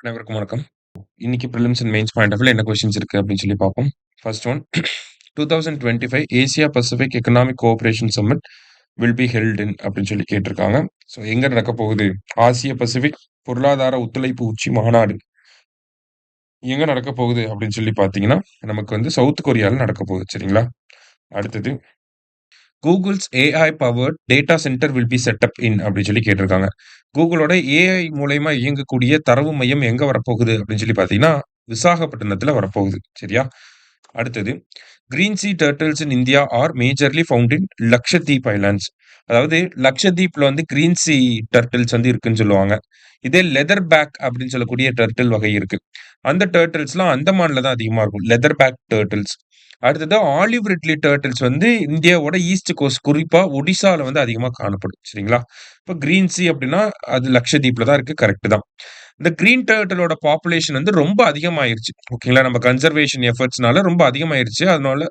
அனைவருக்கும் வணக்கம். இன்னைக்கு prelims and mains point of வியூல என்ன கொஸ்டின்ஸ் இருக்கு அப்படின்னு சொல்லி பார்ப்போம். First one 2025 Asia Pacific economic cooperation summit will be held in அப்படின்னு சொல்லி கேட்டிருக்காங்க. ஸோ எங்க நடக்க போகுது? ஆசிய பசிபிக் பொருளாதார ஒத்துழைப்பு உச்சி மாநாடு எங்க நடக்க போகுது அப்படின்னு சொல்லி பார்த்தீங்கன்னா, நமக்கு வந்து சவுத் கொரியால நடக்க போகுது. சரிங்களா? அடுத்தது Google's AI powered data center will be setup in அப்படின்னு சொல்லி கேட்டிருக்காங்க. கூகுளோட ஏஐ மூலயமா இயங்கக்கூடிய தரவு மையம் எங்க வரப்போகுது அப்படின்னு சொல்லி பார்த்தீங்கன்னா, விசாகப்பட்டினத்துல வரப்போகுது. சரியா? அடுத்தது green sea turtles in India are majorly found in Lakshadweep islands. அதாவது லக்ஷதீப்ல வந்து கிரீன் சீ டர்ட்டில்ஸ் வந்து இருக்குன்னு சொல்லுவாங்க. இதே லெதர் பேக் அப்படின்னு சொல்லக்கூடிய டர்ட்டில் வகை இருக்கு. அந்த டர்ட்டில்ஸ்லாம் அந்தமான்ல தான் அதிகமா இருக்கும். Leather back turtles. அடுத்தது ஆலிவ் ரிட்லி டர்ட்டில்ஸ் வந்து இந்தியாவோட ஈஸ்ட் கோஸ்ட் குறிப்பா ஒடிசால வந்து அதிகமா காணப்படும். சரிங்களா? இப்ப கிரீன் சீ அப்படின்னா அது லக்ஷதீப்ல தான் இருக்கு. கரெக்ட் தான். இந்த கிரீன் டர்ட்டிலோட பாப்புலேஷன் வந்து ரொம்ப அதிகமாயிருச்சு. ஓகேங்களா? நம்ம கன்சர்வேஷன் எஃபர்ட்ஸ்னால ரொம்ப அதிகமாயிருச்சு.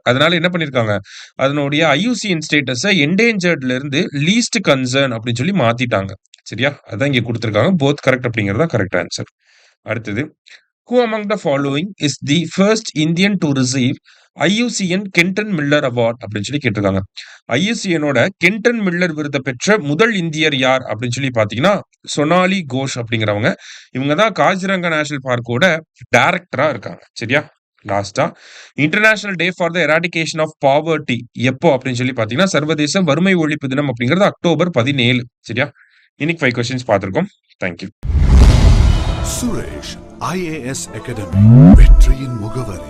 அதனால என்ன பண்ணியிருக்காங்க? அதனுடைய ஐயூசிஎன் ஸ்டேட்டஸ என்டேஞ்சர்ட்ல இருந்து லீஸ்ட் கன்சர்ன் அப்படின்னு சொல்லி மாத்திட்டாங்க. சரியா? அதான் இங்க குடுத்திருக்காங்க. போத் கரெக்ட் அப்படிங்கிறது தான் கரெக்ட் ஆன்சர். அடுத்தது Who among the following is the first Indian to receive IUCN Kenton Miller award அப்படின்னு சொல்லி கேட்டிருக்காங்க. ஐயூசிஎனோட கென்டன் மில்லர் விருதை பெற்ற முதல் இந்தியர் யார் அப்படின்னு சொல்லி பாத்தீங்கன்னா, சொனாலி கோஷ் அப்படிங்கிறவங்க. இவங்க தான் காசிரங்கா நேஷனல் பார்க்கோட டைரக்டரா இருக்காங்க. சரியா? லாஸ்டா international day for the eradication of poverty எப்போ அப்படின்னு சொல்லி பாத்தீங்கன்னா, சர்வதேச வறுமை ஒழிப்பு தினம் அப்படிங்கிறது அக்டோபர் 17. சரியா? இன்னைக்கு 5 கொஸ்டின்ஸ் பார்த்திருக்கோம். தேங்க்யூ. சுரேஷ் IAS அகாடமி வெற்றியின் முகவரி.